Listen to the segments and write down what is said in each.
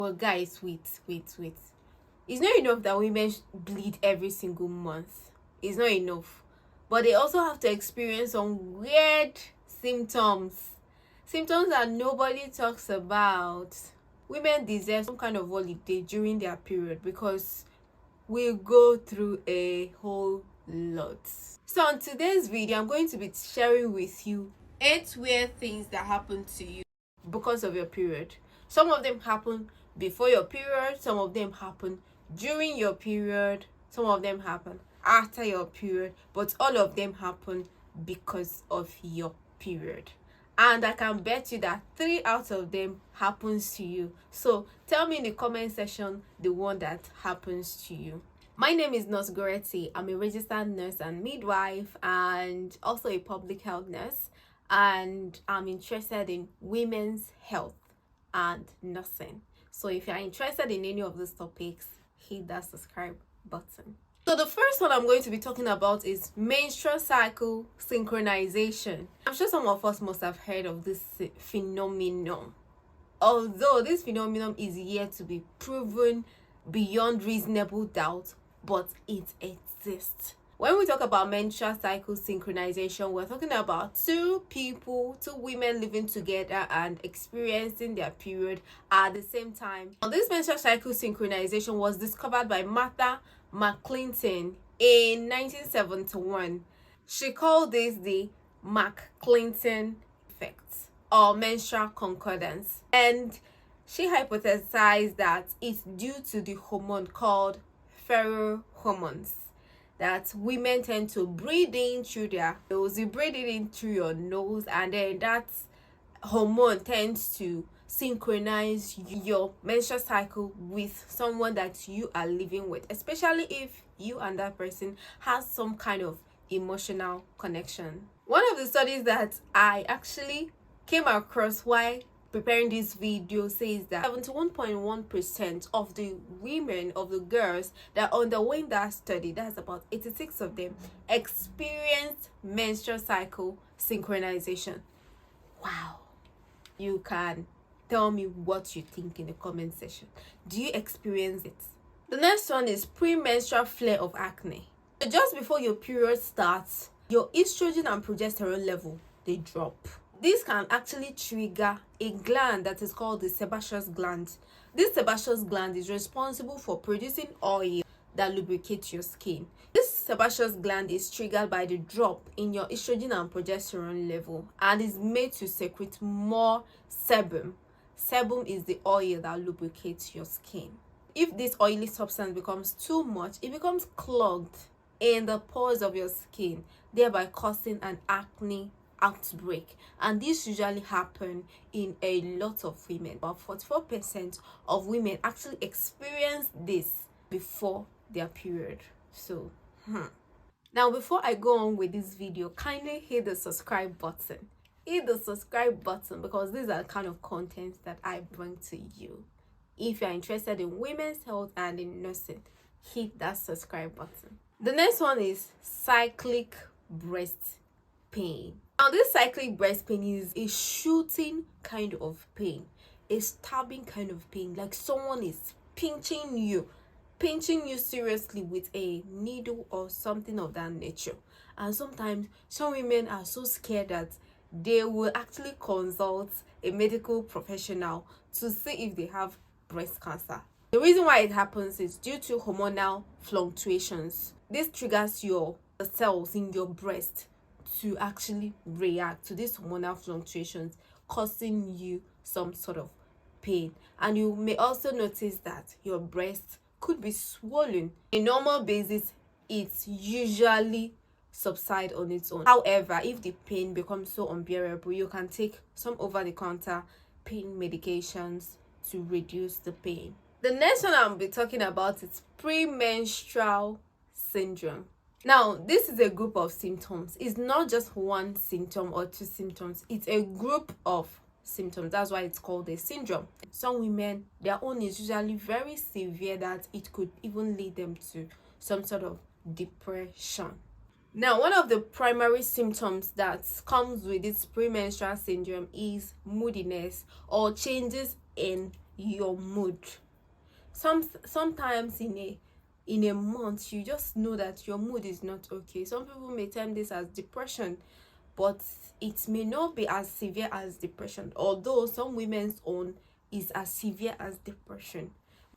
But guys, wait. It's not enough that women bleed every single month. It's not enough. But they also have to experience some weird symptoms. Symptoms that nobody talks about. Women deserve some kind of holiday during their period because we go through a whole lot. So on today's video, I'm going to be sharing with you 8 weird things that happen to you because of your period. Some of them happen before your period, some of them happen during your period, some of them happen after your period, but all of them happen because of your period. And I can bet you that 3 out of them happens to you. So tell me in the comment section the one that happens to you. My name is Nurse Goretti. I'm a registered nurse and midwife and also a public health nurse. And I'm interested in women's health and nursing. So if you're interested in any of these topics, hit that subscribe button. So the first one I'm going to be talking about is menstrual cycle synchronization. I'm sure some of us must have heard of this phenomenon. Although this phenomenon is yet to be proven beyond reasonable doubt, but it exists. When we talk about menstrual cycle synchronization, we're talking about two women living together and experiencing their period at the same time. Now, this menstrual cycle synchronization was discovered by Martha McClinton in 1971. She called this the McClinton effect or menstrual concordance, and she hypothesized that it's due to the hormone called pheromones that women tend to breathe in through their nose. You breathe it in through your nose, and then that hormone tends to synchronize your menstrual cycle with someone that you are living with, especially if you and that person has some kind of emotional connection. One of the studies that I actually came across while preparing this video says that 71.1% of the women, of the girls that underwent that study, that's about 86 of them, experienced menstrual cycle synchronization. Wow. You can tell me what you think in the comment section. Do you experience it? The next one is premenstrual flare of acne. So just before your period starts, your estrogen and progesterone level, they drop. This can actually trigger a gland that is called the sebaceous gland. This sebaceous gland is responsible for producing oil that lubricates your skin. This sebaceous gland is triggered by the drop in your estrogen and progesterone level and is made to secrete more sebum. Sebum is the oil that lubricates your skin. If this oily substance becomes too much, it becomes clogged in the pores of your skin, thereby causing an acne outbreak. And this usually happen in a lot of women. About 44% of women actually experience this before their period. So now before I go on with this video, kindly hit the subscribe button. Hit the subscribe button because these are the kind of content that I bring to you. If you're interested in women's health and in nursing, hit that subscribe button. The next one is cyclic breast pain. Now this cyclic breast pain is a shooting kind of pain, a stabbing kind of pain, like someone is pinching you seriously with a needle or something of that nature. And sometimes some women are so scared that they will actually consult a medical professional to see if they have breast cancer. The reason why it happens is due to hormonal fluctuations. This triggers the cells in your breast to actually react to these hormonal fluctuations, causing you some sort of pain. And you may also notice that your breast could be swollen. On a normal basis, it's usually subside on its own. However, if the pain becomes so unbearable, you can take some over-the-counter pain medications to reduce the pain. The next one I'll be talking about is premenstrual syndrome. Now, this is a group of symptoms. It's not just one symptom or two symptoms. It's a group of symptoms. That's why it's called a syndrome. Some women, their own is usually very severe that it could even lead them to some sort of depression. Now, one of the primary symptoms that comes with this premenstrual syndrome is moodiness or changes in your mood. Sometimes in a month you just know that your mood is not okay. Some people may term this as depression, but it may not be as severe as depression, although some women's own is as severe as depression.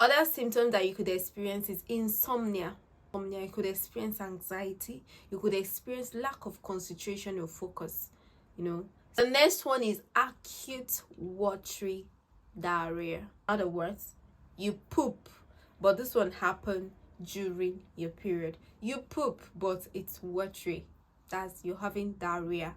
Other symptoms that you could experience is insomnia. You could experience anxiety, you could experience lack of concentration or focus. The next one is acute watery diarrhea. In other words, you poop, but this one happened during your period. You poop, but it's watery. That's you're having diarrhea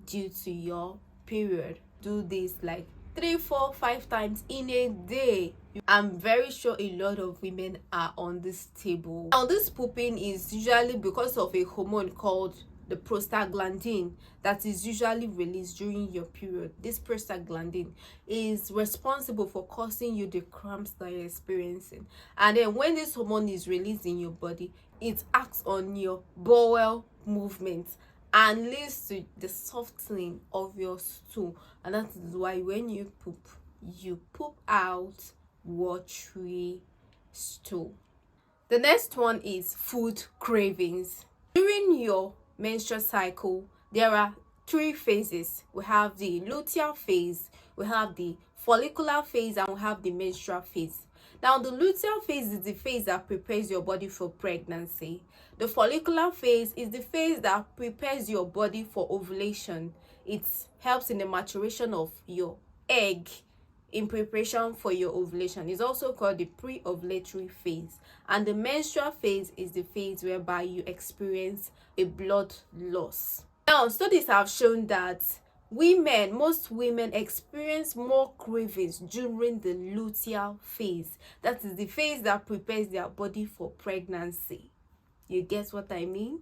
due to your period. Do this like 3, 4, 5 times in a day. I'm very sure a lot of women are on this table. Now, this pooping is usually because of a hormone called the prostaglandin that is usually released during your period. This prostaglandin is responsible for causing you the cramps that you're experiencing. And then when this hormone is released in your body, it acts on your bowel movements and leads to the softening of your stool. And that is why when you poop out watery stool. The next one is food cravings. During your menstrual cycle, there are 3 phases. We have the luteal phase, we have the follicular phase, and we have the menstrual phase. Now, the luteal phase is the phase that prepares your body for pregnancy. The follicular phase is the phase that prepares your body for ovulation. It helps in the maturation of your egg in preparation for your ovulation. It's also called the pre-ovulatory phase. And the menstrual phase is the phase whereby you experience a blood loss. Now, studies have shown that most women experience more cravings during the luteal phase. That is the phase that prepares their body for pregnancy. You get what I mean?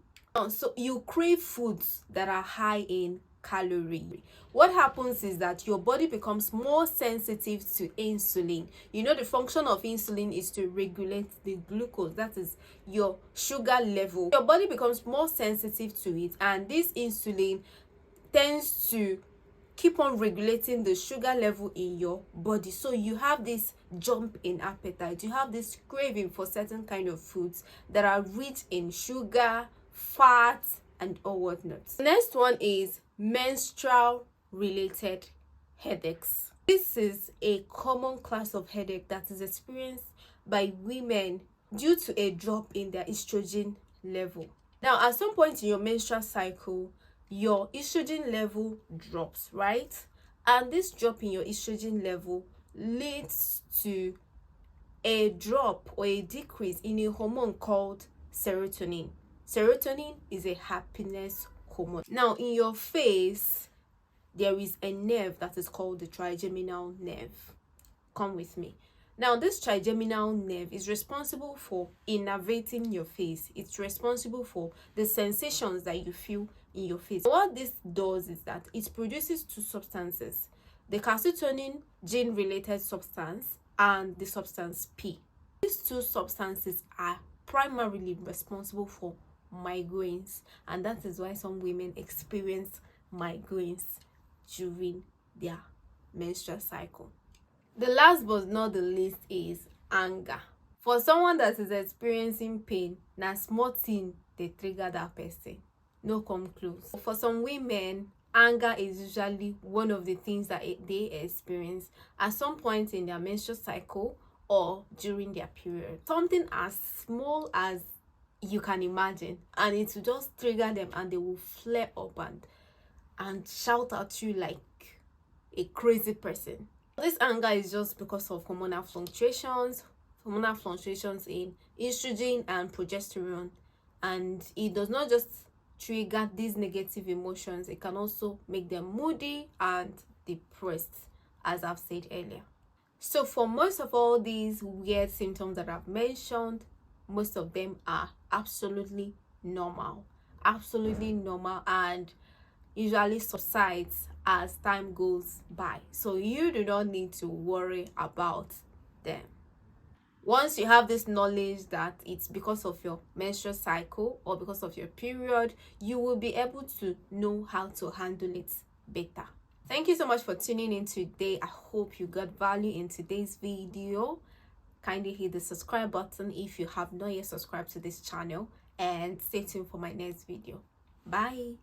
So you crave foods that are high in calorie. What happens is that your body becomes more sensitive to insulin. The function of insulin is to regulate the glucose, that is your sugar level. Your body becomes more sensitive to it, and this insulin tends to keep on regulating the sugar level in your body. So you have this jump in appetite, you have this craving for certain kind of foods that are rich in sugar, fat, and all whatnot. The next one is menstrual related headaches. This is a common class of headache that is experienced by women due to a drop in their estrogen level. Now, at some point in your menstrual cycle, your estrogen level drops, right? And this drop in your estrogen level leads to a drop or a decrease in a hormone called serotonin. Serotonin is a happiness hormone. Now, in your face, there is a nerve that is called the trigeminal nerve. Come with me. Now, this trigeminal nerve is responsible for innervating your face. It's responsible for the sensations that you feel in your face. What this does is that it produces 2 substances, the calcitonin gene-related substance and the substance P. These 2 substances are primarily responsible for migraines, and that is why some women experience migraines during their menstrual cycle. The last but not the least is anger. For someone that is experiencing pain, na small thing they trigger that person. No come close. For some women, anger is usually one of the things that they experience at some point in their menstrual cycle or during their period. Something as small as you can imagine, and it will just trigger them, and they will flare up and shout at you like a crazy person. This anger is just because of hormonal fluctuations in estrogen and progesterone, and it does not just trigger these negative emotions, it can also make them moody and depressed, as I've said earlier. So for most of all these weird symptoms that I've mentioned, most of them are absolutely normal, and usually subsides as time goes by. So you do not need to worry about them. Once you have this knowledge that it's because of your menstrual cycle or because of your period, you will be able to know how to handle it better. Thank you so much for tuning in today. I hope you got value in today's video. Kindly hit the subscribe button if you have not yet subscribed to this channel, and stay tuned for my next video. Bye.